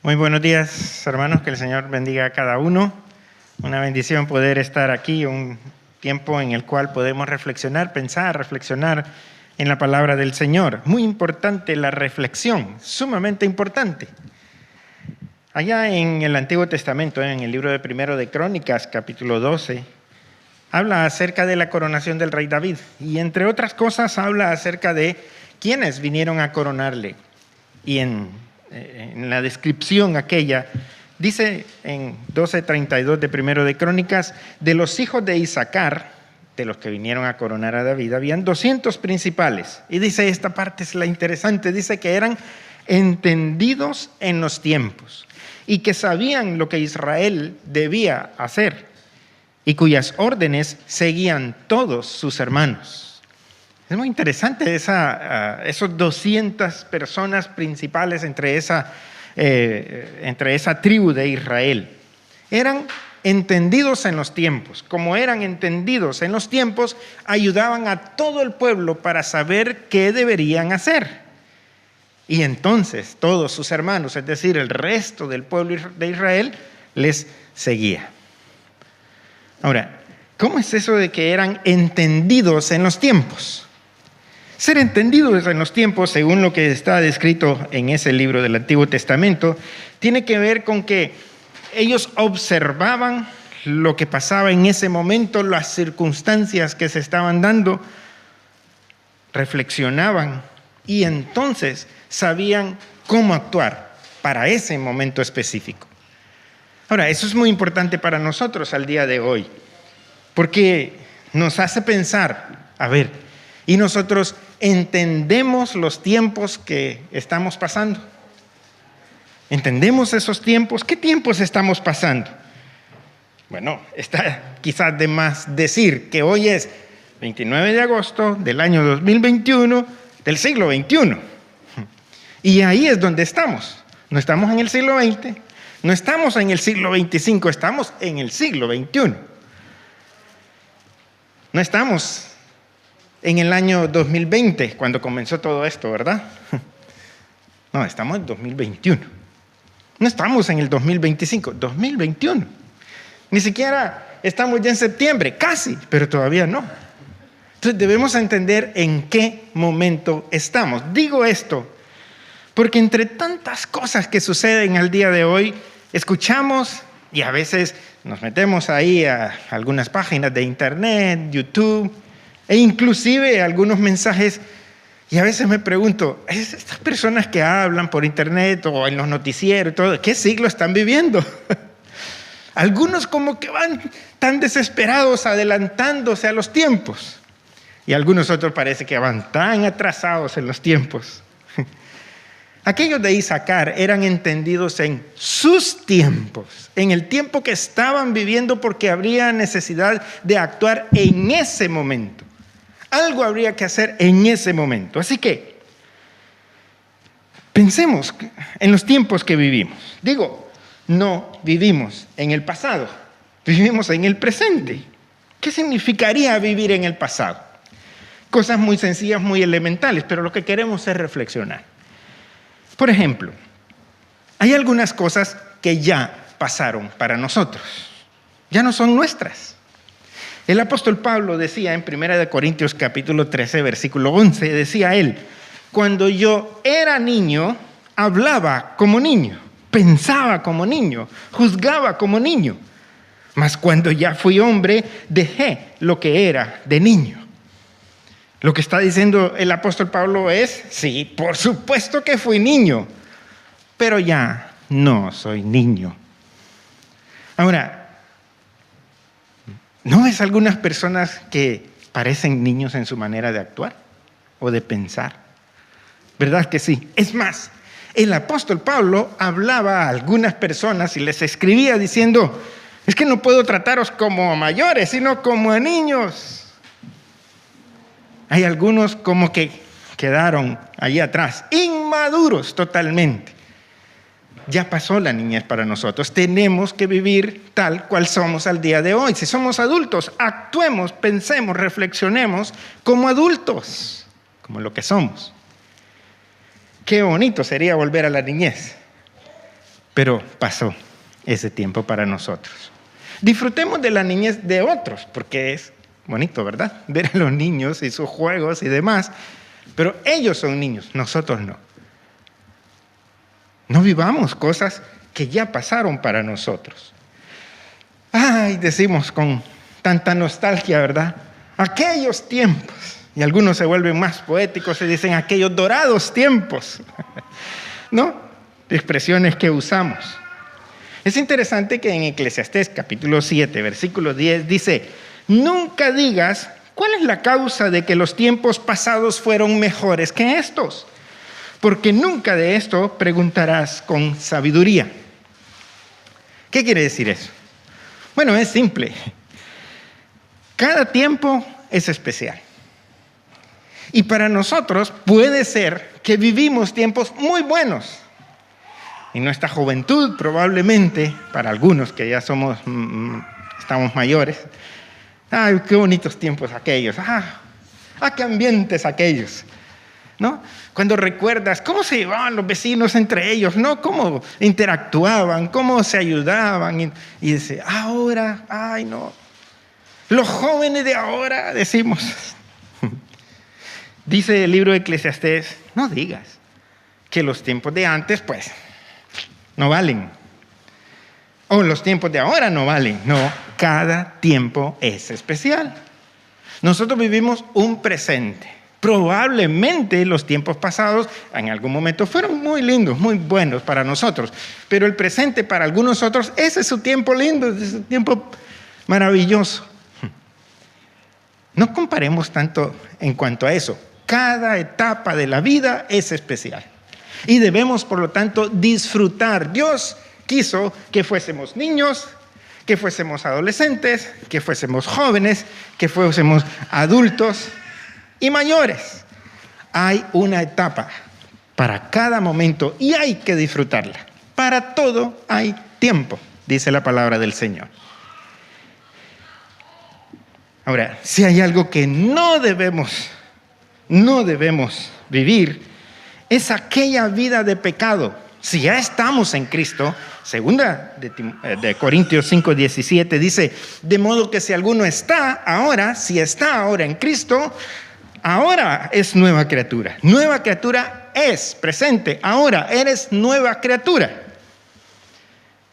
Muy buenos días, hermanos, que el Señor bendiga a cada uno. Una bendición poder estar aquí, un tiempo en el cual podemos reflexionar, pensar, reflexionar en la palabra del Señor. Muy importante la reflexión, sumamente importante. Allá en el Antiguo Testamento, en el libro de Primero de Crónicas, capítulo 12, habla acerca de la coronación del rey David y entre otras cosas habla acerca de quiénes vinieron a coronarle. Y en la descripción aquella, dice en 12:32 de Primero de Crónicas, de los hijos de Isacar, de los que vinieron a coronar a David, habían 200 principales. Y dice, esta parte es la interesante, dice que eran entendidos en los tiempos y que sabían lo que Israel debía hacer y cuyas órdenes seguían todos sus hermanos. Es muy interesante esos 200 personas principales entre esa tribu de Israel. Eran entendidos en los tiempos. Como eran entendidos en los tiempos, ayudaban a todo el pueblo para saber qué deberían hacer. Y entonces todos sus hermanos, es decir, el resto del pueblo de Israel, les seguía. Ahora, ¿cómo es eso de que eran entendidos en los tiempos? Ser entendidos en los tiempos, según lo que está descrito en ese libro del Antiguo Testamento, tiene que ver con que ellos observaban lo que pasaba en ese momento, las circunstancias que se estaban dando, reflexionaban y entonces sabían cómo actuar para ese momento específico. Ahora, eso es muy importante para nosotros al día de hoy, porque nos hace pensar, ¿y nosotros entendemos los tiempos que estamos pasando? ¿Entendemos esos tiempos? ¿Qué tiempos estamos pasando? Bueno, está quizás de más decir que hoy es 29 de agosto del año 2021 del siglo XXI. Y ahí es donde estamos. No estamos en el siglo XX, no estamos en el siglo XXV, estamos en el siglo XXI. No estamos en el año 2020, cuando comenzó todo esto, ¿verdad? No, estamos en 2021. No estamos en el 2025, 2021. Ni siquiera estamos ya en septiembre, casi, pero todavía no. Entonces debemos entender en qué momento estamos. Digo esto porque entre tantas cosas que suceden al día de hoy, escuchamos y a veces nos metemos ahí a algunas páginas de internet, YouTube, e inclusive algunos mensajes, y a veces me pregunto, estas personas que hablan por internet o en los noticieros, todo, ¿qué siglo están viviendo? Algunos como que van tan desesperados, adelantándose a los tiempos, y algunos otros parece que van tan atrasados en los tiempos. Aquellos de Isacar eran entendidos en sus tiempos, en el tiempo que estaban viviendo, porque habría necesidad de actuar en ese momento. Algo habría que hacer en ese momento. Así que pensemos en los tiempos que vivimos. Digo, no vivimos en el pasado, vivimos en el presente. ¿Qué significaría vivir en el pasado? Cosas muy sencillas, muy elementales, pero lo que queremos es reflexionar. Por ejemplo, hay algunas cosas que ya pasaron para nosotros, ya no son nuestras. El apóstol Pablo decía en 1 Corintios capítulo 13, versículo 11, decía él, cuando yo era niño, hablaba como niño, pensaba como niño, juzgaba como niño, mas cuando ya fui hombre, dejé lo que era de niño. Lo que está diciendo el apóstol Pablo es, sí, por supuesto que fui niño, pero ya no soy niño. Ahora, ¿no ves algunas personas que parecen niños en su manera de actuar o de pensar? ¿Verdad que sí? Es más, el apóstol Pablo hablaba a algunas personas y les escribía diciendo, es que no puedo trataros como a mayores, sino como a niños. Hay algunos como que quedaron allí atrás, inmaduros totalmente. Ya pasó la niñez para nosotros. Tenemos que vivir tal cual somos al día de hoy. Si somos adultos, actuemos, pensemos, reflexionemos como adultos, como lo que somos. Qué bonito sería volver a la niñez. Pero pasó ese tiempo para nosotros. Disfrutemos de la niñez de otros, porque es bonito, ¿verdad? Ver a los niños y sus juegos y demás. Pero ellos son niños, nosotros no. No vivamos cosas que ya pasaron para nosotros. Ay, decimos con tanta nostalgia, ¿verdad? Aquellos tiempos. Y algunos se vuelven más poéticos y dicen aquellos dorados tiempos. ¿No? Expresiones que usamos. Es interesante que en Eclesiastés capítulo 7, versículo 10 dice: nunca digas cuál es la causa de que los tiempos pasados fueron mejores que estos, porque nunca de esto preguntarás con sabiduría. ¿Qué quiere decir eso? Bueno, es simple. Cada tiempo es especial. Y para nosotros puede ser que vivimos tiempos muy buenos. En nuestra juventud probablemente, para algunos que ya estamos mayores, ¡ay, qué bonitos tiempos aquellos! ¡Qué ambientes aquellos! ¿No? Cuando recuerdas cómo se llevaban los vecinos entre ellos, ¿no? Cómo interactuaban, cómo se ayudaban. Y dice, ahora, ¡ay, no! Los jóvenes de ahora, decimos. Dice el libro de Eclesiastés, no digas que los tiempos de antes, pues, no valen. O los tiempos de ahora no valen. No, cada tiempo es especial. Nosotros vivimos un presente. Probablemente los tiempos pasados en algún momento fueron muy lindos, muy buenos para nosotros. Pero el presente para algunos otros, ese es su tiempo lindo, ese es su tiempo maravilloso. No comparemos tanto en cuanto a eso. Cada etapa de la vida es especial. Y debemos, por lo tanto, disfrutar. Dios quiso que fuésemos niños, que fuésemos adolescentes, que fuésemos jóvenes, que fuésemos adultos y mayores. Hay una etapa para cada momento y hay que disfrutarla. Para todo hay tiempo, dice la palabra del Señor. Ahora, si hay algo que no debemos vivir, es aquella vida de pecado. Si ya estamos en Cristo, segunda de Corintios 5:17 dice, de modo que si alguno está ahora en Cristo, ahora es nueva criatura. Nueva criatura es presente, ahora eres nueva criatura.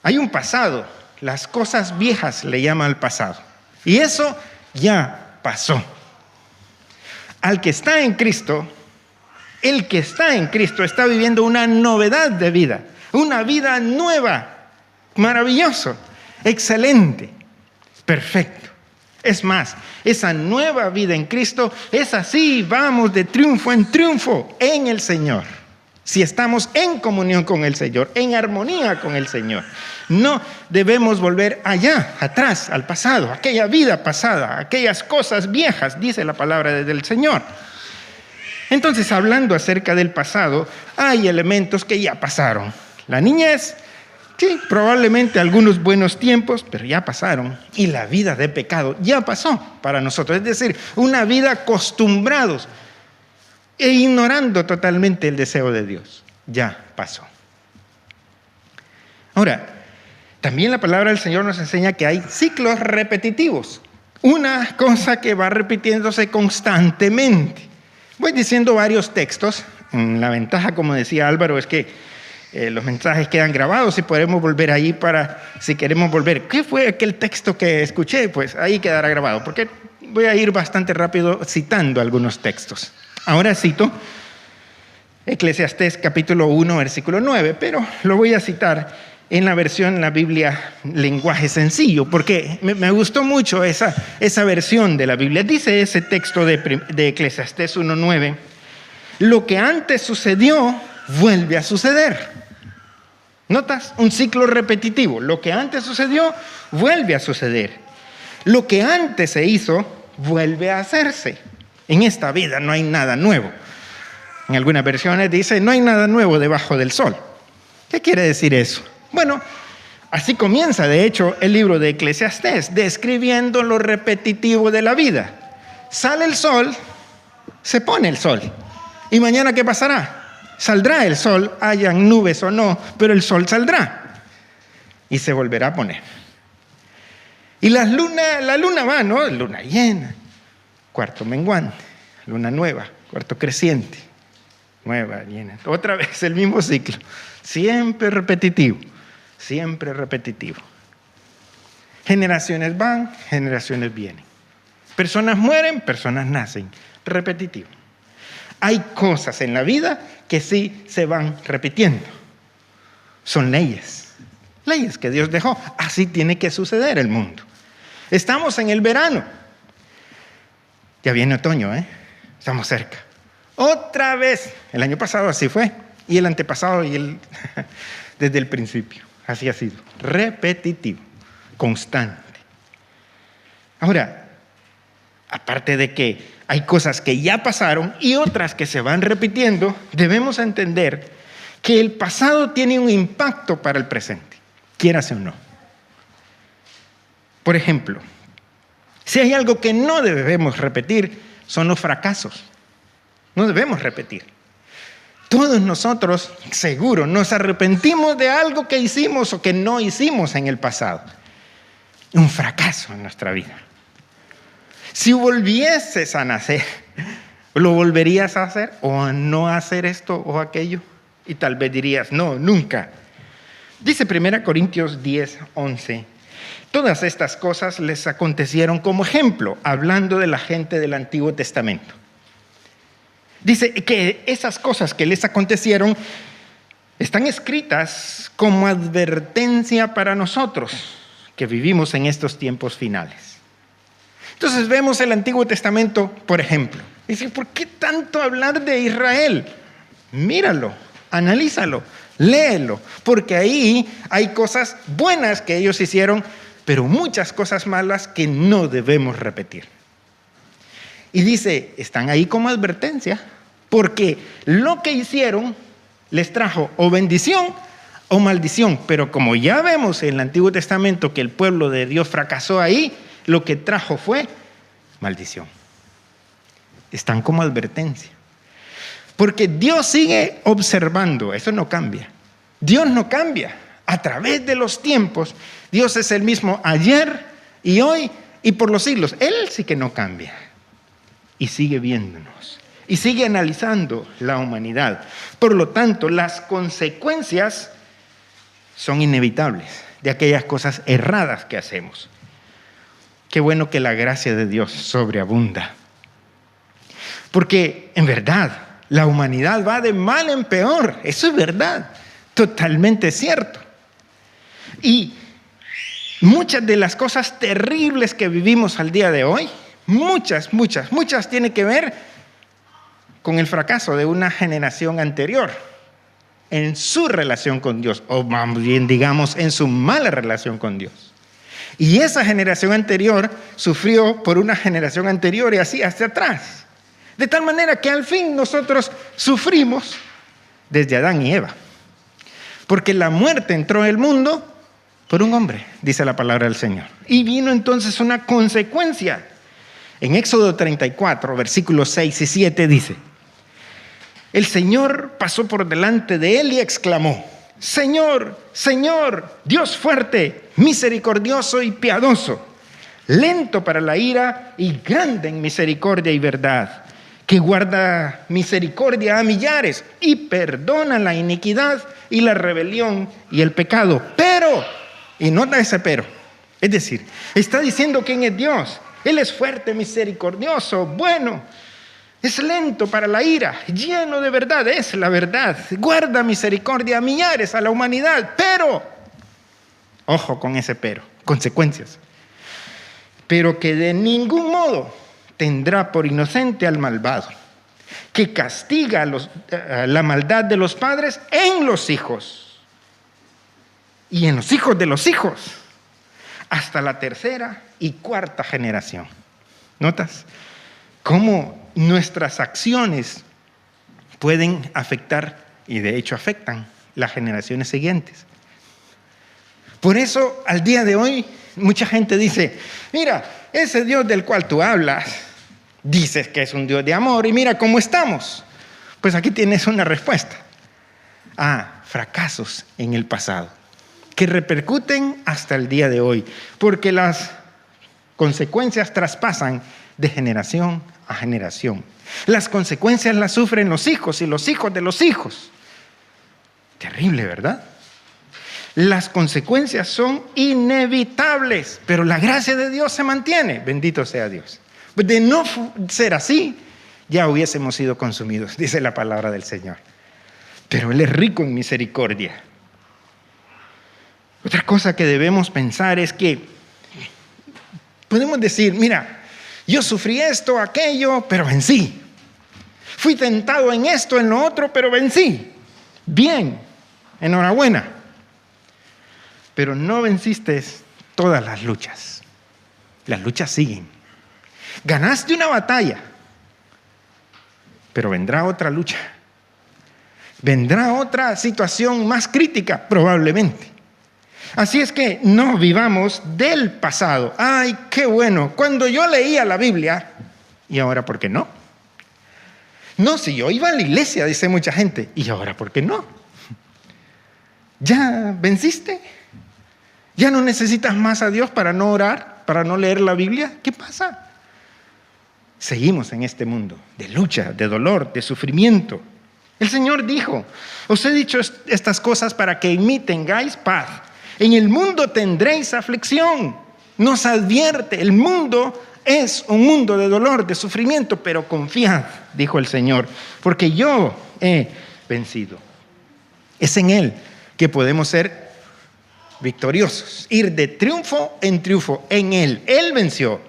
Hay un pasado, las cosas viejas le llama al pasado. Y eso ya pasó. Al que está en Cristo, el que está en Cristo está viviendo una novedad de vida, una vida nueva, maravilloso, excelente, perfecto. Es más, esa nueva vida en Cristo es así, vamos de triunfo en triunfo en el Señor. Si estamos en comunión con el Señor, en armonía con el Señor, no debemos volver allá, atrás, al pasado, aquella vida pasada, aquellas cosas viejas, dice la palabra del Señor. Entonces, hablando acerca del pasado, hay elementos que ya pasaron. La niñez, sí, probablemente algunos buenos tiempos, pero ya pasaron. Y la vida de pecado ya pasó para nosotros. Es decir, una vida acostumbrados e ignorando totalmente el deseo de Dios. Ya pasó. Ahora, también la palabra del Señor nos enseña que hay ciclos repetitivos. Una cosa que va repitiéndose constantemente. Voy diciendo varios textos. La ventaja, como decía Álvaro, es que los mensajes quedan grabados y podemos volver ahí para, si queremos volver. ¿Qué fue aquel texto que escuché? Pues ahí quedará grabado, porque voy a ir bastante rápido citando algunos textos. Ahora cito Eclesiastés capítulo 1, versículo 9, pero lo voy a citar en la versión, la Biblia, lenguaje sencillo, porque me gustó mucho esa versión de la Biblia. Dice ese texto de Eclesiastés 1:9, lo que antes sucedió vuelve a suceder. ¿Notas? Un ciclo repetitivo. Lo que antes sucedió vuelve a suceder. Lo que antes se hizo vuelve a hacerse. En esta vida no hay nada nuevo. En algunas versiones dice, no hay nada nuevo debajo del sol. ¿Qué quiere decir eso? Bueno, así comienza, de hecho, el libro de Eclesiastés, describiendo lo repetitivo de la vida. Sale el sol, se pone el sol. ¿Y mañana qué pasará? Saldrá el sol, hayan nubes o no, pero el sol saldrá. y se volverá a poner. Y la luna va, ¿no? Luna llena, cuarto menguante, luna nueva, cuarto creciente, nueva, llena. Otra vez el mismo ciclo, siempre repetitivo, siempre repetitivo. Generaciones van, generaciones vienen. Personas mueren, personas nacen, repetitivo. Hay cosas en la vida que sí se van repitiendo. Son leyes que Dios dejó. Así tiene que suceder el mundo. Estamos en el verano. Ya viene otoño, Estamos cerca. Otra vez. El año pasado así fue. Y el antepasado desde el principio. Así ha sido. Repetitivo. Constante. Ahora, aparte de que hay cosas que ya pasaron y otras que se van repitiendo, debemos entender que el pasado tiene un impacto para el presente, quierase o no. Por ejemplo, si hay algo que no debemos repetir, son los fracasos. No debemos repetir. Todos nosotros, seguro, nos arrepentimos de algo que hicimos o que no hicimos en el pasado. Un fracaso en nuestra vida. Si volvieses a nacer, ¿lo volverías a hacer o a no hacer esto o aquello? Y tal vez dirías, no, nunca. Dice 1 Corintios 10, 11. Todas estas cosas les acontecieron como ejemplo, hablando de la gente del Antiguo Testamento. Dice que esas cosas que les acontecieron están escritas como advertencia para nosotros que vivimos en estos tiempos finales. Entonces vemos el Antiguo Testamento, por ejemplo. Dice, ¿por qué tanto hablar de Israel? Míralo, analízalo, léelo, porque ahí hay cosas buenas que ellos hicieron, pero muchas cosas malas que no debemos repetir. Y dice, están ahí como advertencia, porque lo que hicieron les trajo o bendición o maldición. Pero como ya vemos en el Antiguo Testamento que el pueblo de Dios fracasó ahí, lo que trajo fue maldición. Están como advertencia. Porque Dios sigue observando, eso no cambia. Dios no cambia. A través de los tiempos, Dios es el mismo ayer y hoy y por los siglos. Él sí que no cambia. Y sigue viéndonos. Y sigue analizando la humanidad. Por lo tanto, las consecuencias son inevitables de aquellas cosas erradas que hacemos. Qué bueno que la gracia de Dios sobreabunda. Porque, en verdad, la humanidad va de mal en peor. Eso es verdad. Totalmente cierto. Y muchas de las cosas terribles que vivimos al día de hoy, muchas tienen que ver con el fracaso de una generación anterior en su relación con Dios, o más bien digamos en su mala relación con Dios. Y esa generación anterior sufrió por una generación anterior y así hacia atrás. De tal manera que al fin nosotros sufrimos desde Adán y Eva. Porque la muerte entró en el mundo por un hombre, dice la palabra del Señor. Y vino entonces una consecuencia. En Éxodo 34, versículos 6 y 7 dice: el Señor pasó por delante de él y exclamó: Señor, Señor, Dios fuerte, misericordioso y piadoso, lento para la ira y grande en misericordia y verdad, que guarda misericordia a millares y perdona la iniquidad y la rebelión y el pecado. Pero, y nota ese pero, es decir, está diciendo quién es Dios. Él es fuerte, misericordioso, bueno, es lento para la ira, lleno de verdad, es la verdad, guarda misericordia a millares, a la humanidad, pero, ojo con ese pero, consecuencias, pero que de ningún modo tendrá por inocente al malvado, que castiga la maldad de los padres en los hijos y en los hijos de los hijos, hasta la tercera y cuarta generación. ¿Notas cómo nuestras acciones pueden afectar, y de hecho afectan, las generaciones siguientes? Por eso, al día de hoy, mucha gente dice: mira, ese Dios del cual tú hablas, dices que es un Dios de amor, y mira cómo estamos. Pues aquí tienes una respuesta. Fracasos en el pasado. que repercuten hasta el día de hoy, porque las consecuencias traspasan de generación a generación. Las consecuencias las sufren los hijos y los hijos de los hijos. Terrible, ¿verdad? Las consecuencias son inevitables, pero la gracia de Dios se mantiene. Bendito sea Dios. De no ser así, ya hubiésemos sido consumidos, dice la palabra del Señor. Pero Él es rico en misericordia. Otra cosa que debemos pensar es que podemos decir, mira, yo sufrí esto, aquello, pero vencí. Fui tentado en esto, en lo otro, pero vencí. Bien, enhorabuena. Pero no venciste todas las luchas. Las luchas siguen. Ganaste una batalla, pero vendrá otra lucha. Vendrá otra situación más crítica, probablemente. Así es que no vivamos del pasado. Ay, qué bueno, cuando yo leía la Biblia, ¿y ahora por qué no? No, si yo iba a la iglesia, dice mucha gente, ¿y ahora por qué no? ¿Ya venciste? ¿Ya no necesitas más a Dios para no orar, para no leer la Biblia? ¿Qué pasa? Seguimos en este mundo de lucha, de dolor, de sufrimiento. El Señor dijo, os he dicho estas cosas para que en mí tengáis paz. En el mundo tendréis aflicción. Nos advierte, el mundo es un mundo de dolor, de sufrimiento, pero confiad, dijo el Señor, porque yo he vencido. Es en Él que podemos ser victoriosos, ir de triunfo en triunfo en Él. Él venció.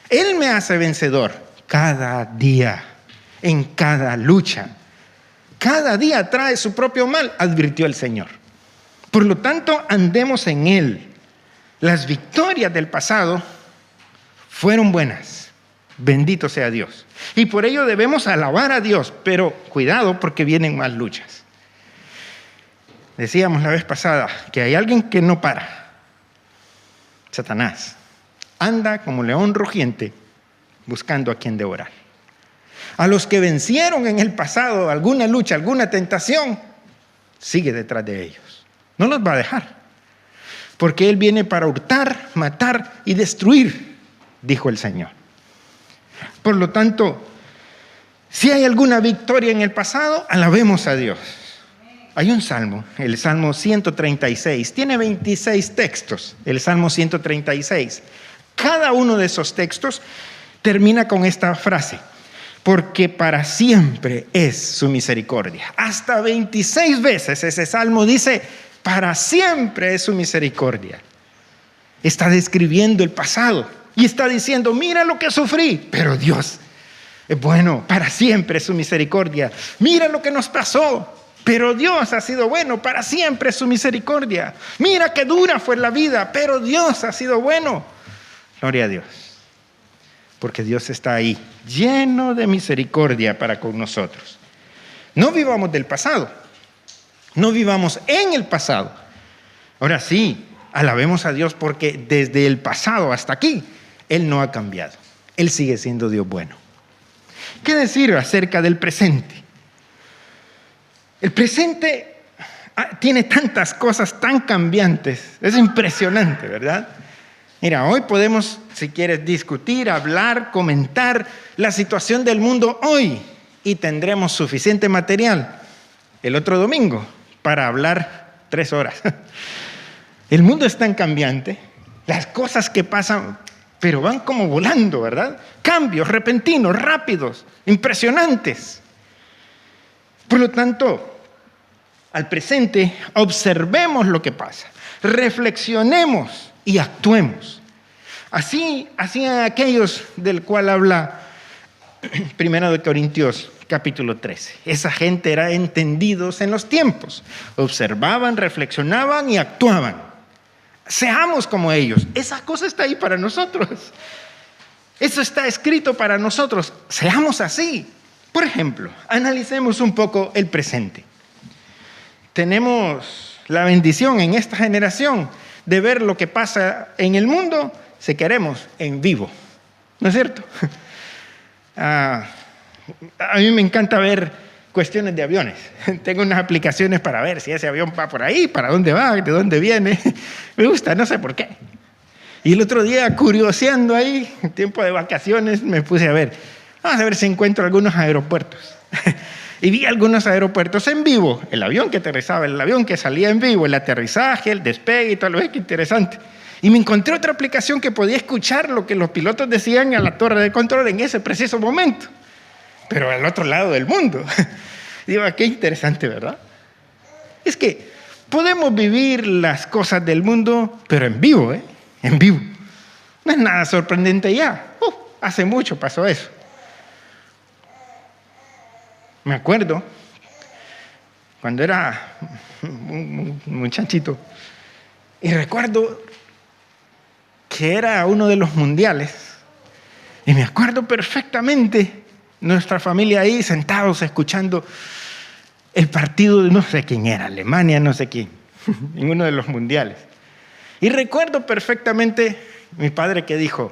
Él me hace vencedor cada día, en cada lucha. Cada día trae su propio mal, advirtió el Señor. Por lo tanto, andemos en Él. Las victorias del pasado fueron buenas. Bendito sea Dios. Y por ello debemos alabar a Dios, pero cuidado porque vienen más luchas. Decíamos la vez pasada que hay alguien que no para. Satanás. Anda como león rugiente buscando a quien devorar. A los que vencieron en el pasado alguna lucha, alguna tentación, sigue detrás de ellos. No los va a dejar. Porque Él viene para hurtar, matar y destruir, dijo el Señor. Por lo tanto, si hay alguna victoria en el pasado, alabemos a Dios. Hay un salmo, el Salmo 136, tiene 26 textos, el Salmo 136. Cada uno de esos textos termina con esta frase, porque para siempre es su misericordia. Hasta 26 veces ese salmo dice, para siempre es su misericordia. Está describiendo el pasado y está diciendo, mira lo que sufrí, pero Dios es bueno, para siempre es su misericordia. Mira lo que nos pasó, pero Dios ha sido bueno, para siempre es su misericordia. Mira qué dura fue la vida, pero Dios ha sido bueno. Gloria a Dios, porque Dios está ahí, lleno de misericordia para con nosotros. No vivamos del pasado, no vivamos en el pasado. Ahora sí, alabemos a Dios porque desde el pasado hasta aquí, Él no ha cambiado. Él sigue siendo Dios bueno. ¿Qué decir acerca del presente? El presente tiene tantas cosas tan cambiantes, es impresionante, ¿verdad? Mira, hoy podemos, si quieres, discutir, hablar, comentar la situación del mundo hoy y tendremos suficiente material el otro domingo para hablar 3 horas. El mundo es tan cambiante, las cosas que pasan, pero van como volando, ¿verdad? Cambios repentinos, rápidos, impresionantes. Por lo tanto, al presente, observemos lo que pasa, reflexionemos y actuemos. Así hacían aquellos del cual habla 1 Corintios capítulo 13. Esa gente era entendidos en los tiempos. Observaban, reflexionaban y actuaban. Seamos como ellos. Esa cosa está ahí para nosotros. Eso está escrito para nosotros. Seamos así. Por ejemplo, analicemos un poco el presente. Tenemos la bendición en esta generación de ver lo que pasa en el mundo, si queremos, en vivo. ¿No es cierto? A mí me encanta ver cuestiones de aviones. Tengo unas aplicaciones para ver si ese avión va por ahí, para dónde va, de dónde viene. Me gusta, no sé por qué. Y el otro día, curioseando ahí, en tiempo de vacaciones, me puse a ver. Vamos a ver si encuentro algunos aeropuertos. Y vi algunos aeropuertos en vivo. El avión que aterrizaba, el avión que salía en vivo, el aterrizaje, el despegue y todo lo que interesante. Y me encontré otra aplicación que podía escuchar lo que los pilotos decían a la torre de control en ese preciso momento. Pero al otro lado del mundo. Digo, qué interesante, ¿verdad? Es que podemos vivir las cosas del mundo, pero en vivo, ¿eh? En vivo. No es nada sorprendente ya. Hace mucho pasó eso. Me acuerdo cuando era un muchachito y recuerdo que era uno de los mundiales y me acuerdo perfectamente nuestra familia ahí sentados escuchando el partido de no sé quién era, Alemania, no sé quién, en uno de los mundiales. Y recuerdo perfectamente mi padre que dijo,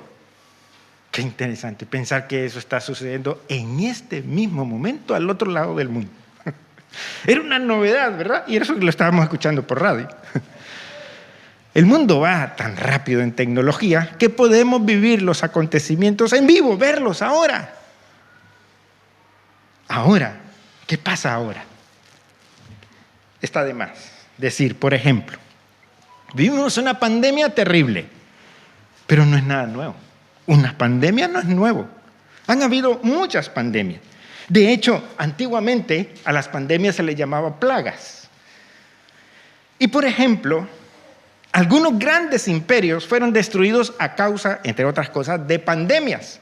qué interesante pensar que eso está sucediendo en este mismo momento al otro lado del mundo. Era una novedad, ¿verdad? Y eso lo estábamos escuchando por radio. El mundo va tan rápido en tecnología que podemos vivir los acontecimientos en vivo, verlos ahora. Ahora, ¿qué pasa ahora? Está de más decir, por ejemplo, vivimos una pandemia terrible, pero no es nada nuevo. Una pandemia no es nuevo. Han habido muchas pandemias. De hecho, antiguamente a las pandemias se les llamaba plagas. Y por ejemplo, algunos grandes imperios fueron destruidos a causa, entre otras cosas, de pandemias.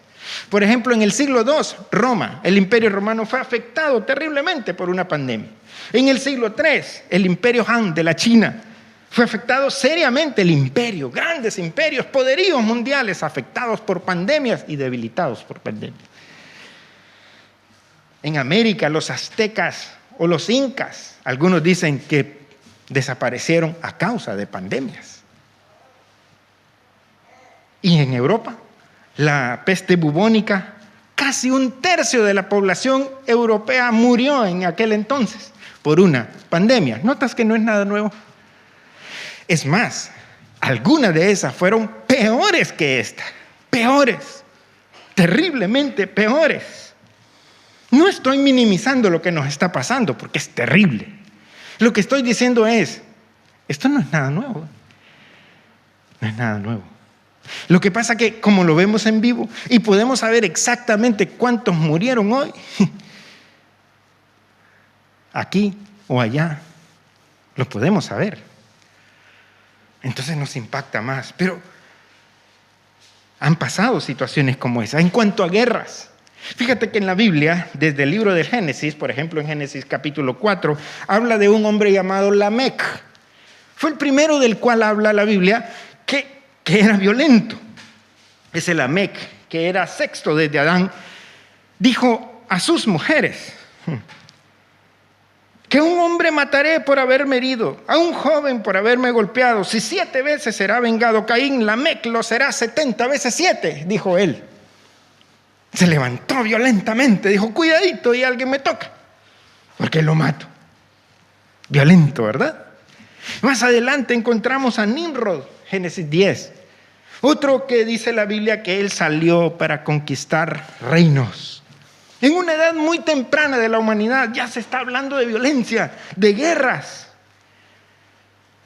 Por ejemplo, en el siglo II, Roma, el imperio romano fue afectado terriblemente por una pandemia. En el siglo III, el imperio Han de la China fue afectado seriamente, el imperio, grandes imperios, poderíos mundiales afectados por pandemias y debilitados por pandemias. En América, los aztecas o los incas, algunos dicen que desaparecieron a causa de pandemias. Y en Europa, la peste bubónica, casi 1/3 de la población europea murió en aquel entonces por una pandemia. ¿Notas que no es nada nuevo? Es más, algunas de esas fueron peores que esta, peores, terriblemente peores. No estoy minimizando lo que nos está pasando porque es terrible. Lo que estoy diciendo es, esto no es nada nuevo. No es nada nuevo. Lo que pasa que como lo vemos en vivo y podemos saber exactamente cuántos murieron hoy, aquí o allá, lo podemos saber. Entonces nos impacta más. Pero han pasado situaciones como esa. En cuanto a guerras, fíjate que en la Biblia, desde el libro del Génesis, por ejemplo en Génesis capítulo 4, habla de un hombre llamado Lamec. Fue el primero del cual habla la Biblia que era violento. Ese Lamec, que era sexto desde Adán, dijo a sus mujeres que un hombre mataré por haberme herido, a un joven por haberme golpeado. Si 7 veces será vengado Caín, Lamec lo será 70 veces 7, dijo él. Se levantó violentamente, dijo, cuidadito y alguien me toca, porque lo mato. Violento, ¿verdad? Más adelante encontramos a Nimrod, Génesis 10. Otro que dice la Biblia que él salió para conquistar reinos. En una edad muy temprana de la humanidad ya se está hablando de violencia, de guerras.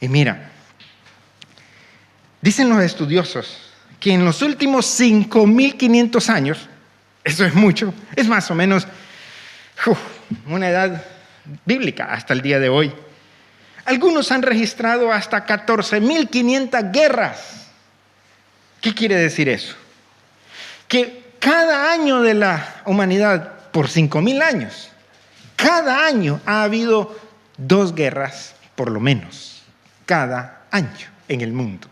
Y mira, dicen los estudiosos que en los últimos 5.500 años, eso es mucho, es más o menos una edad bíblica hasta el día de hoy. Algunos han registrado hasta 14.500 guerras. ¿Qué quiere decir eso? Que cada año de la humanidad, por 5.000 años, cada año ha habido 2 guerras, por lo menos, cada año en el mundo.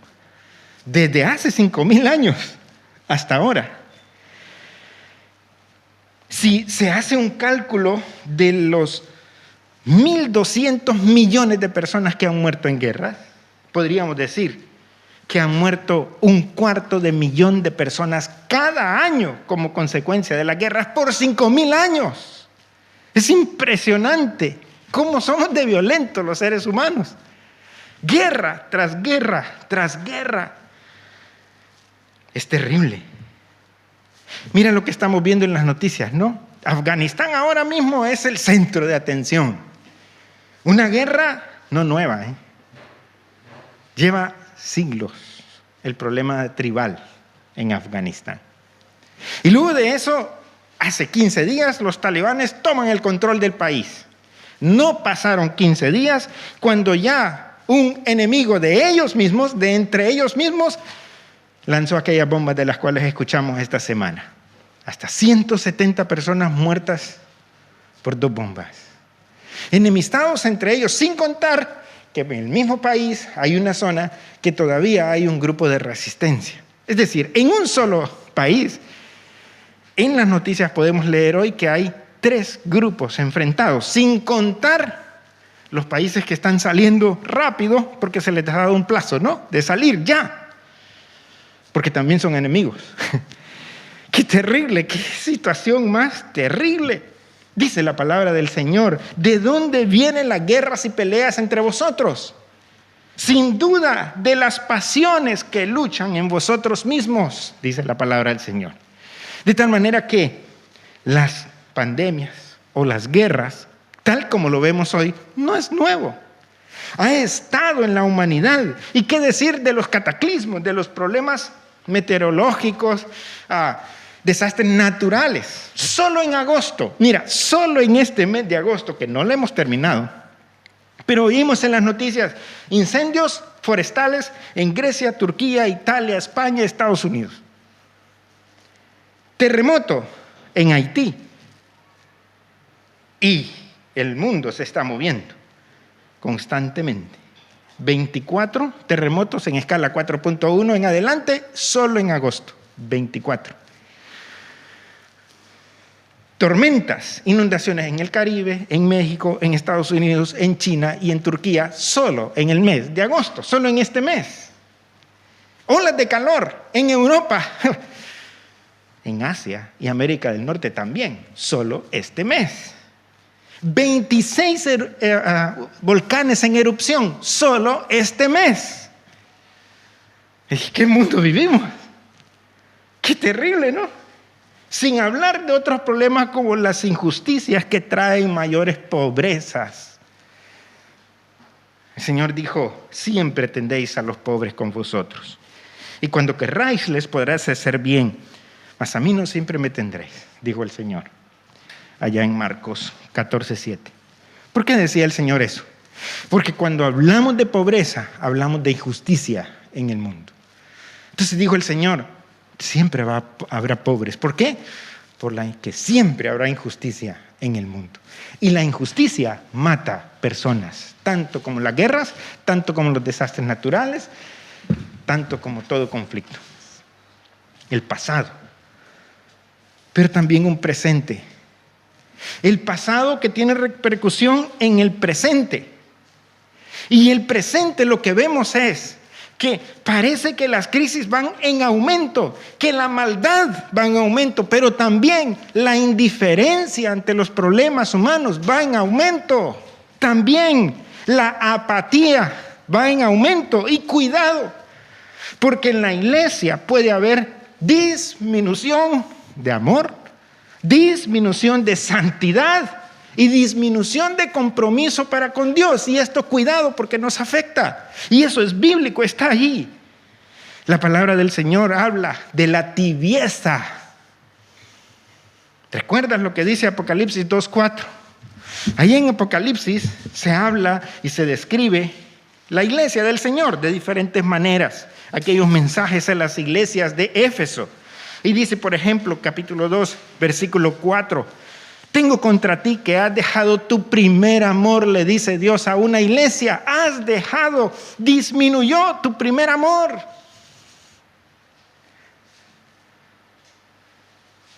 Desde hace 5.000 años hasta ahora. Si se hace un cálculo de los 1.200 millones de personas que han muerto en guerras, podríamos decir que han muerto 250.000 de personas cada año como consecuencia de las guerras por 5.000 años. Es impresionante cómo somos de violentos los seres humanos. Guerra tras guerra tras guerra. Es terrible. Mira lo que estamos viendo en las noticias, ¿no? Afganistán ahora mismo es el centro de atención. Una guerra no nueva, ¿eh? Lleva siglos el problema tribal en Afganistán. Y luego de eso, hace 15 días, los talibanes toman el control del país. No pasaron 15 días cuando ya un enemigo de ellos mismos, de entre ellos mismos, lanzó aquellas bombas de las cuales escuchamos esta semana. Hasta 170 personas muertas por 2 bombas. Enemistados entre ellos, sin contar que en el mismo país hay una zona que todavía hay un grupo de resistencia. Es decir, en un solo país, en las noticias podemos leer hoy que hay 3 grupos enfrentados, sin contar los países que están saliendo rápido porque se les ha dado un plazo, ¿no? De salir ya, porque también son enemigos. ¡Qué terrible! ¡Qué situación más terrible! Dice la palabra del Señor, ¿de dónde vienen las guerras y peleas entre vosotros? Sin duda, de las pasiones que luchan en vosotros mismos, dice la palabra del Señor. De tal manera que las pandemias o las guerras, tal como lo vemos hoy, no es nuevo. Ha estado en la humanidad. ¿Y qué decir de los cataclismos, de los problemas meteorológicos, desastres naturales? Solo en agosto, mira, solo en este mes de agosto, que no lo hemos terminado, pero oímos en las noticias incendios forestales en Grecia, Turquía, Italia, España, Estados Unidos. Terremoto en Haití. Y el mundo se está moviendo constantemente. 24 terremotos en escala 4.1 en adelante, solo en agosto. 24. Tormentas, inundaciones en el Caribe, en México, en Estados Unidos, en China y en Turquía, solo en el mes de agosto, solo en este mes. Olas de calor en Europa, en Asia y América del Norte también, solo este mes. 26 volcanes en erupción, solo este mes. ¿En qué mundo vivimos? Qué terrible, ¿no? Sin hablar de otros problemas como las injusticias que traen mayores pobrezas. El Señor dijo, siempre tendéis a los pobres con vosotros. Y cuando querráis les podráis hacer bien, mas a mí no siempre me tendréis, dijo el Señor, allá en Marcos 14:7. ¿Por qué decía el Señor eso? Porque cuando hablamos de pobreza, hablamos de injusticia en el mundo. Entonces dijo el Señor, siempre habrá pobres. ¿Por qué? Por la que siempre habrá injusticia en el mundo. Y la injusticia mata personas, tanto como las guerras, tanto como los desastres naturales, tanto como todo conflicto. El pasado, pero también un presente. El pasado que tiene repercusión en el presente. Y el presente lo que vemos es que parece que las crisis van en aumento, que la maldad va en aumento, pero también la indiferencia ante los problemas humanos va en aumento. También la apatía va en aumento. Y cuidado, porque en la iglesia puede haber disminución de amor, disminución de santidad y disminución de compromiso para con Dios. Y esto, cuidado, porque nos afecta. Y eso es bíblico, está allí. La palabra del Señor habla de la tibieza. ¿Recuerdas lo que dice Apocalipsis 2:4? Ahí en Apocalipsis se habla y se describe la iglesia del Señor de diferentes maneras. Aquellos mensajes a las iglesias de Éfeso. Y dice, por ejemplo, capítulo 2, versículo 4, tengo contra ti que has dejado tu primer amor, le dice Dios a una iglesia. Has dejado, disminuyó tu primer amor.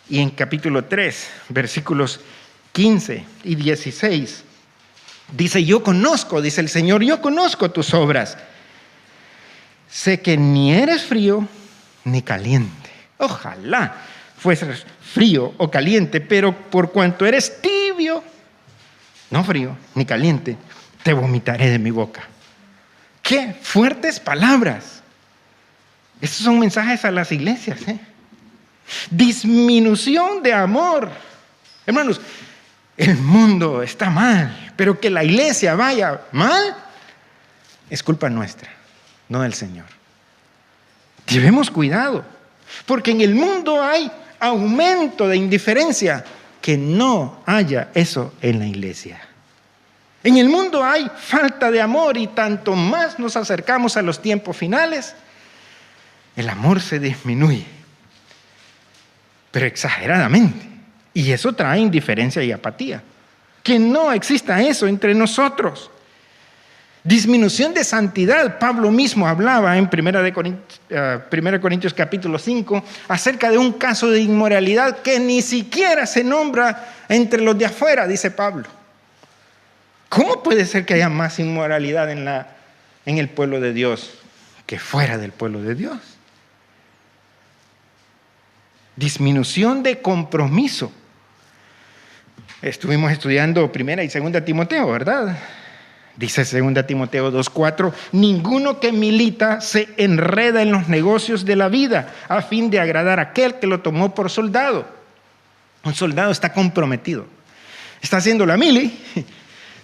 Y en capítulo 3, versículos 15 y 16, dice, yo conozco, dice el Señor, yo conozco tus obras. Sé que ni eres frío ni caliente. Ojalá fueses frío o caliente, pero por cuanto eres tibio no frío ni caliente, te vomitaré de mi boca. ¡Qué fuertes palabras! Estos son mensajes a las iglesias, ¿eh? Disminución de amor. Hermanos, el mundo está mal, pero que la iglesia vaya mal es culpa nuestra, no del Señor. Llevemos cuidado, porque en el mundo hay aumento de indiferencia, que no haya eso en la iglesia. En el mundo hay falta de amor y tanto más nos acercamos a los tiempos finales, el amor se disminuye, pero exageradamente. Y eso trae indiferencia y apatía. Que no exista eso entre nosotros. Disminución de santidad. Pablo mismo hablaba en 1 Corintios capítulo 5 acerca de un caso de inmoralidad que ni siquiera se nombra entre los de afuera, dice Pablo. ¿Cómo puede ser que haya más inmoralidad en el pueblo de Dios que fuera del pueblo de Dios? Disminución de compromiso. Estuvimos estudiando 1 y 2 Timoteo, ¿verdad? Dice 2 Timoteo 2:4, ninguno que milita se enreda en los negocios de la vida a fin de agradar a aquel que lo tomó por soldado. Un soldado está comprometido. Está haciendo la mili,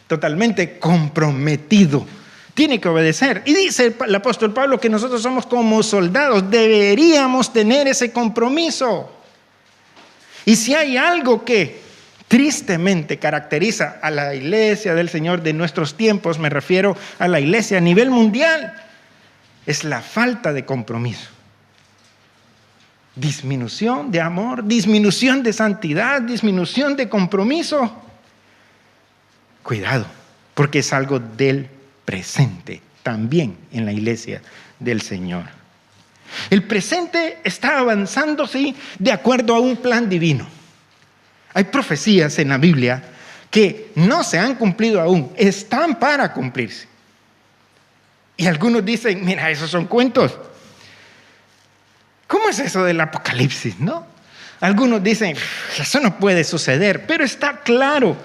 totalmente comprometido. Tiene que obedecer. Y dice el apóstol Pablo que nosotros somos como soldados. Deberíamos tener ese compromiso. Y si hay algo que tristemente caracteriza a la iglesia del Señor de nuestros tiempos, me refiero a la iglesia a nivel mundial, es la falta de compromiso. Disminución de amor, disminución de santidad, disminución de compromiso. Cuidado, porque es algo del presente, también en la iglesia del Señor. El presente está avanzando, sí, de acuerdo a un plan divino. Hay profecías en la Biblia que no se han cumplido aún, están para cumplirse. Y algunos dicen, mira, esos son cuentos. ¿Cómo es eso del Apocalipsis, no? Algunos dicen, eso no puede suceder, pero está claro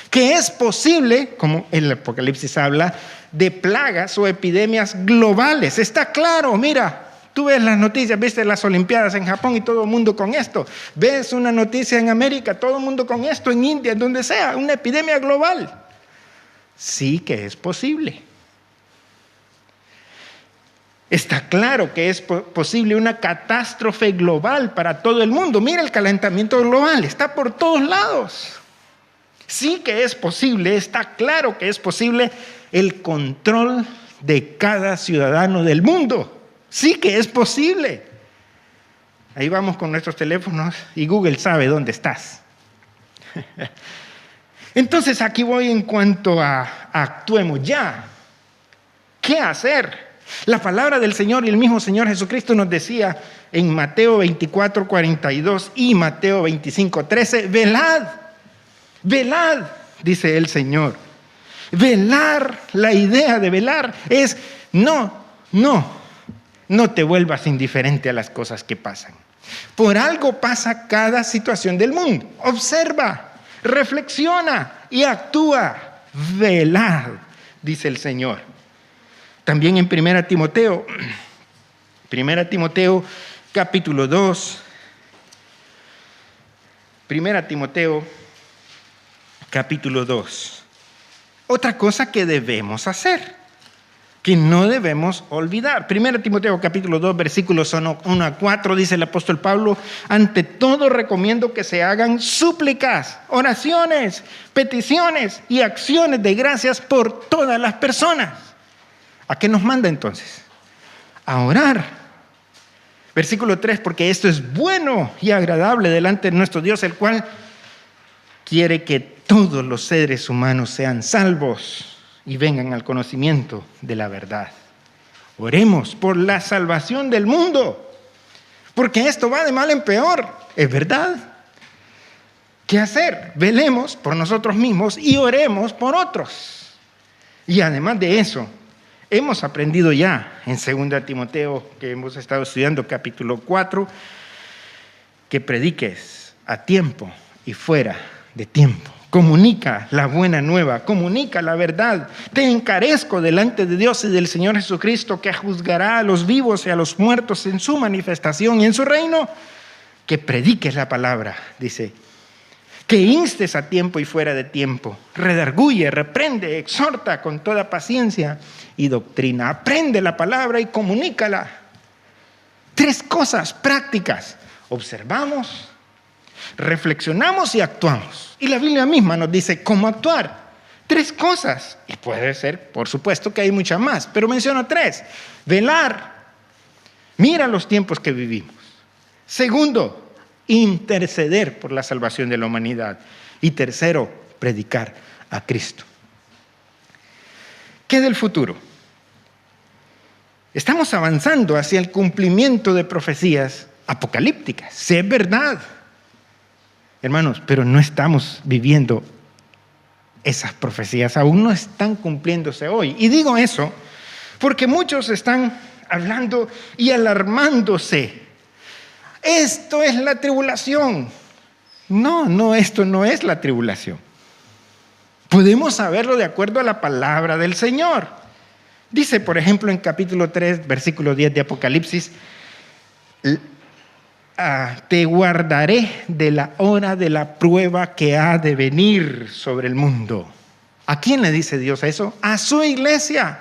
que es posible, como el Apocalipsis habla, de plagas o epidemias globales. Está claro, mira. Tú ves las noticias, viste las Olimpiadas en Japón y todo el mundo con esto. Ves una noticia en América, todo el mundo con esto, en India, en donde sea, una epidemia global. Sí que es posible. Está claro que es posible una catástrofe global para todo el mundo. Mira el calentamiento global, está por todos lados. Sí que es posible, está claro que es posible el control de cada ciudadano del mundo. Sí que es posible. Ahí vamos con nuestros teléfonos y Google sabe dónde estás. Entonces aquí voy en cuanto a actuemos ya. ¿Qué hacer? La palabra del Señor y el mismo Señor Jesucristo nos decía en Mateo 24:42 y Mateo 25:13, velad, velad, dice el Señor. Velar, la idea de velar es no te vuelvas indiferente a las cosas que pasan. Por algo pasa cada situación del mundo. Observa, reflexiona y actúa. Velad, dice el Señor. También en 1 Timoteo capítulo 2. 1 Timoteo capítulo 2. Otra cosa que debemos hacer, que no debemos olvidar. 1 Timoteo capítulo 2, versículos 1 a 4, dice el apóstol Pablo, ante todo recomiendo que se hagan súplicas, oraciones, peticiones y acciones de gracias por todas las personas. ¿A qué nos manda entonces? A orar. Versículo 3, porque esto es bueno y agradable delante de nuestro Dios, el cual quiere que todos los seres humanos sean salvos y vengan al conocimiento de la verdad. Oremos por la salvación del mundo, porque esto va de mal en peor, es verdad. ¿Qué hacer? Velemos por nosotros mismos y oremos por otros. Y además de eso, hemos aprendido ya en 2 Timoteo, que hemos estado estudiando capítulo 4, que prediques a tiempo y fuera de tiempo, Comunica la buena nueva, comunica la verdad. Te encarezco delante de Dios y del Señor Jesucristo, que juzgará a los vivos y a los muertos en su manifestación y en su reino, que prediques la palabra, dice, que instes a tiempo y fuera de tiempo, redarguye, reprende, exhorta con toda paciencia y doctrina. Aprende la palabra y comunícala. 3 cosas prácticas: observamos, reflexionamos y actuamos. Y la Biblia misma nos dice cómo actuar. 3 cosas. Y puede ser, por supuesto, que hay muchas más, pero menciono 3. Velar. Mira los tiempos que vivimos. Segundo, interceder por la salvación de la humanidad. Y tercero, predicar a Cristo. ¿Qué del futuro? Estamos avanzando hacia el cumplimiento de profecías apocalípticas. Sí, es verdad, hermanos, pero no estamos viviendo esas profecías. Aún no están cumpliéndose hoy. Y digo eso porque muchos están hablando y alarmándose. Esto es la tribulación. No, esto no es la tribulación. Podemos saberlo de acuerdo a la palabra del Señor. Dice, por ejemplo, en capítulo 3, versículo 10 de Apocalipsis, te guardaré de la hora de la prueba que ha de venir sobre el mundo. ¿A quién le dice Dios eso? A su iglesia.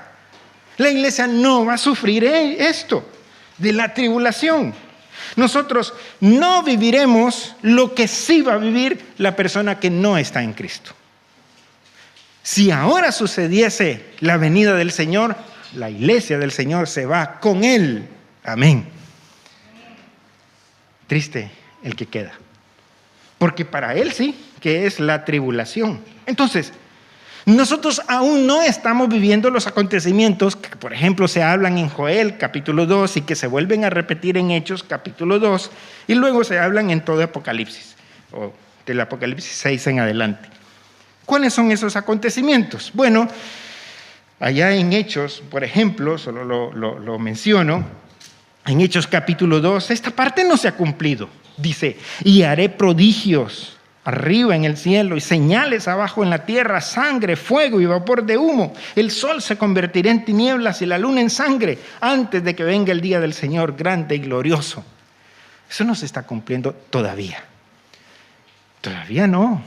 La iglesia no va a sufrir esto de la tribulación. Nosotros no viviremos lo que sí va a vivir la persona que no está en Cristo. Si ahora sucediese la venida del Señor, la iglesia del Señor se va con Él. Amén. Triste el que queda. Porque para Él sí, que es la tribulación. Entonces, nosotros aún no estamos viviendo los acontecimientos que, por ejemplo, se hablan en Joel capítulo 2 y que se vuelven a repetir en Hechos capítulo 2 y luego se hablan en todo Apocalipsis, o del Apocalipsis 6 en adelante. ¿Cuáles son esos acontecimientos? Bueno, allá en Hechos, por ejemplo, solo lo menciono, en Hechos capítulo 2, esta parte no se ha cumplido. Dice, y haré prodigios arriba en el cielo y señales abajo en la tierra, sangre, fuego y vapor de humo. El sol se convertirá en tinieblas y la luna en sangre antes de que venga el día del Señor grande y glorioso. Eso no se está cumpliendo todavía. Todavía no.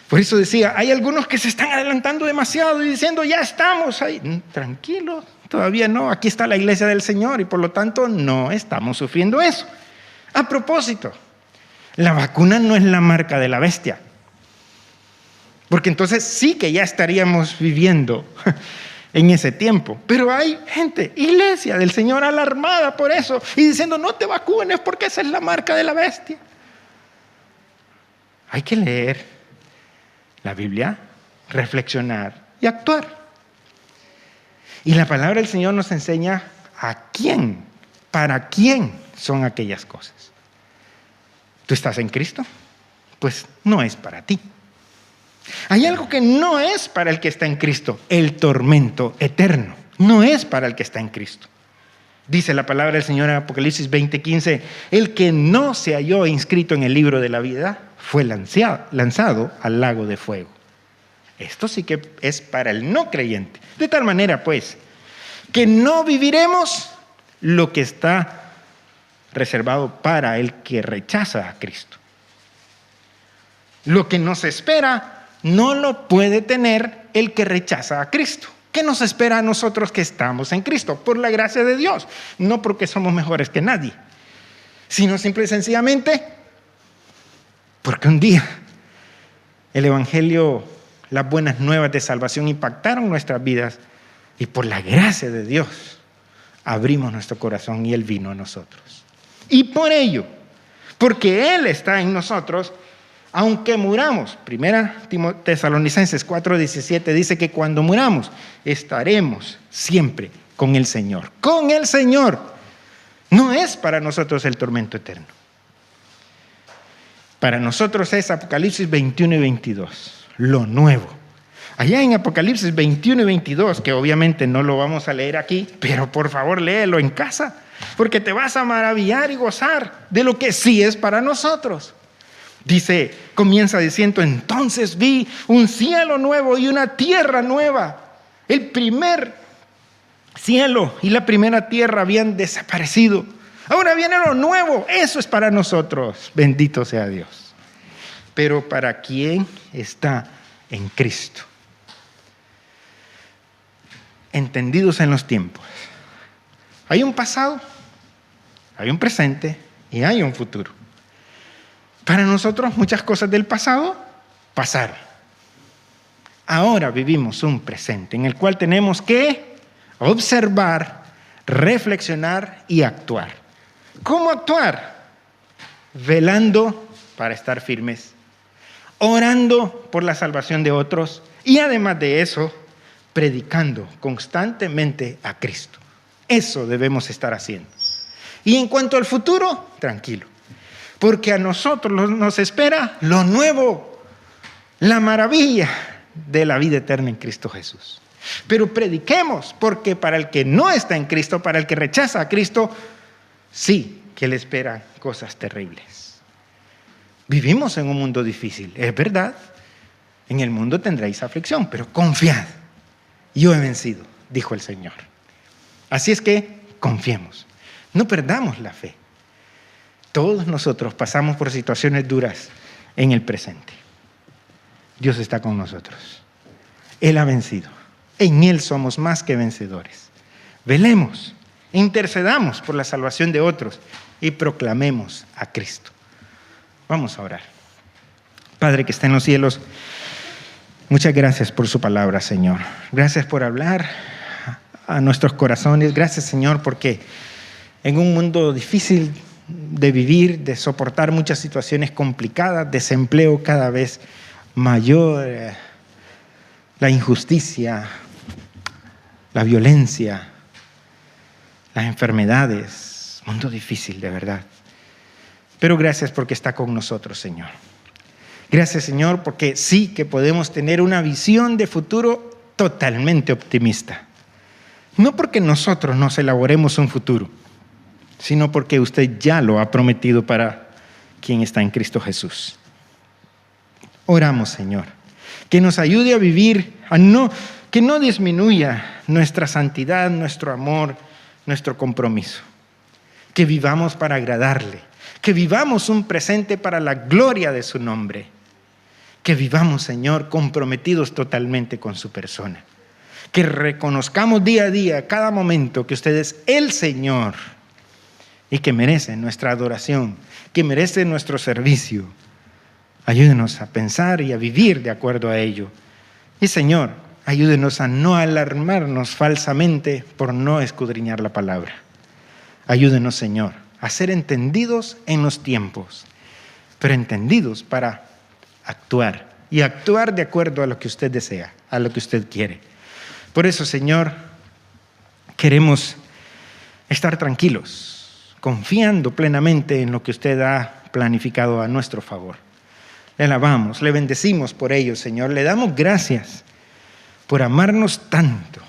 Por eso decía, hay algunos que se están adelantando demasiado y diciendo, ya estamos ahí. Tranquilo, todavía no. Aquí está la iglesia del Señor y por lo tanto no estamos sufriendo eso. A propósito, la vacuna no es la marca de la bestia. Porque entonces sí que ya estaríamos viviendo en ese tiempo. Pero hay gente, iglesia del Señor, alarmada por eso y diciendo, no te vacunes porque esa es la marca de la bestia. Hay que leer la Biblia, reflexionar y actuar. Y la palabra del Señor nos enseña a quién, para quién son aquellas cosas. ¿Tú estás en Cristo? Pues no es para ti. Hay algo que no es para el que está en Cristo, el tormento eterno. No es para el que está en Cristo. Dice la palabra del Señor en Apocalipsis 20:15, el que no se halló inscrito en el libro de la vida fue lanzado al lago de fuego. Esto sí que es para el no creyente. De tal manera, pues, que no viviremos lo que está reservado para el que rechaza a Cristo. Lo que nos espera no lo puede tener el que rechaza a Cristo. ¿Qué nos espera a nosotros que estamos en Cristo? Por la gracia de Dios, no porque somos mejores que nadie, sino simple y sencillamente porque un día el Evangelio, las buenas nuevas de salvación impactaron nuestras vidas y por la gracia de Dios abrimos nuestro corazón y Él vino a nosotros. Y por ello, porque Él está en nosotros, aunque muramos, 1 Tesalonicenses 4:17 dice que cuando muramos estaremos siempre con el Señor. Con el Señor. No es para nosotros el tormento eterno. Para nosotros es Apocalipsis 21 y 22, lo nuevo. Allá en Apocalipsis 21 y 22, que obviamente no lo vamos a leer aquí, pero por favor léelo en casa, porque te vas a maravillar y gozar de lo que sí es para nosotros. Comienza diciendo, entonces vi un cielo nuevo y una tierra nueva. El primer cielo y la primera tierra habían desaparecido. Ahora viene lo nuevo. Eso es para nosotros. Bendito sea Dios. Pero para quien está en Cristo, entendidos en los tiempos, hay un pasado, hay un presente y hay un futuro. Para nosotros muchas cosas del pasado pasaron. Ahora vivimos un presente en el cual tenemos que observar, reflexionar y actuar. ¿Cómo actuar? Velando para estar firmes, orando por la salvación de otros y además de eso, predicando constantemente a Cristo. Eso debemos estar haciendo. Y en cuanto al futuro, tranquilo, porque a nosotros nos espera lo nuevo, la maravilla de la vida eterna en Cristo Jesús. Pero prediquemos, porque para el que no está en Cristo, para el que rechaza a Cristo, sí que le esperan cosas terribles. Vivimos en un mundo difícil, es verdad. En el mundo tendréis aflicción, pero confiad. Yo he vencido, dijo el Señor. Así es que confiemos, no perdamos la fe. Todos nosotros pasamos por situaciones duras en el presente. Dios está con nosotros. Él ha vencido. En Él somos más que vencedores. Velemos, intercedamos por la salvación de otros y proclamemos a Cristo. Vamos a orar. Padre que está en los cielos, muchas gracias por su palabra, Señor. Gracias por hablar a nuestros corazones. Gracias, Señor, porque en un mundo difícil de vivir, de soportar muchas situaciones complicadas, desempleo cada vez mayor, la injusticia, la violencia, las enfermedades, mundo difícil de verdad. Pero gracias porque está con nosotros, Señor. Gracias, Señor, porque sí que podemos tener una visión de futuro totalmente optimista. No porque nosotros nos elaboremos un futuro, sino porque usted ya lo ha prometido para quien está en Cristo Jesús. Oramos, Señor, que nos ayude a vivir, que no disminuya nuestra santidad, nuestro amor, nuestro compromiso. Que vivamos para agradarle, que vivamos un presente para la gloria de su nombre. Que vivamos, Señor, comprometidos totalmente con su persona. Que reconozcamos día a día, cada momento, que usted es el Señor y que merece nuestra adoración, que merece nuestro servicio. Ayúdenos a pensar y a vivir de acuerdo a ello. Y, Señor, ayúdenos a no alarmarnos falsamente por no escudriñar la palabra. Ayúdenos, Señor, a ser entendidos en los tiempos, pero entendidos para actuar y actuar de acuerdo a lo que usted desea, a lo que usted quiere. Por eso, Señor, queremos estar tranquilos, confiando plenamente en lo que usted ha planificado a nuestro favor. Le alabamos, le bendecimos por ello, Señor. Le damos gracias por amarnos tanto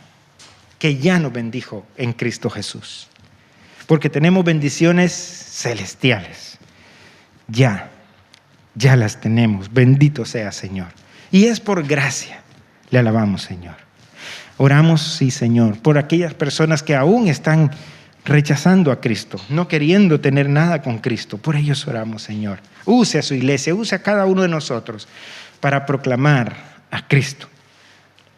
que ya nos bendijo en Cristo Jesús. Porque tenemos bendiciones celestiales. Ya las tenemos. Bendito sea, Señor. Y es por gracia. Le alabamos, Señor. Oramos, sí, Señor, por aquellas personas que aún están rechazando a Cristo, no queriendo tener nada con Cristo. Por ellos oramos, Señor. Use a su iglesia, use a cada uno de nosotros para proclamar a Cristo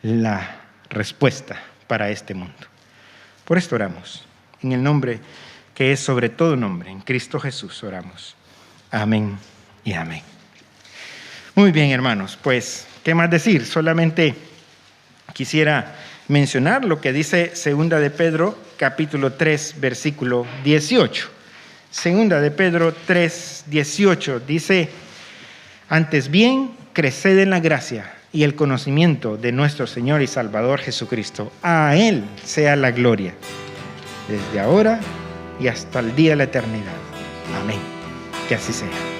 la respuesta para este mundo. Por esto oramos. En el nombre que es sobre todo nombre, en Cristo Jesús oramos. Amén y amén. Muy bien, hermanos, pues, ¿qué más decir? Solamente quisiera mencionar lo que dice 2 de Pedro, capítulo 3, versículo 18. 2 de Pedro 3, 18 dice: antes bien, creced en la gracia y el conocimiento de nuestro Señor y Salvador Jesucristo. A Él sea la gloria, desde ahora y hasta el día de la eternidad. Amén. Que así sea.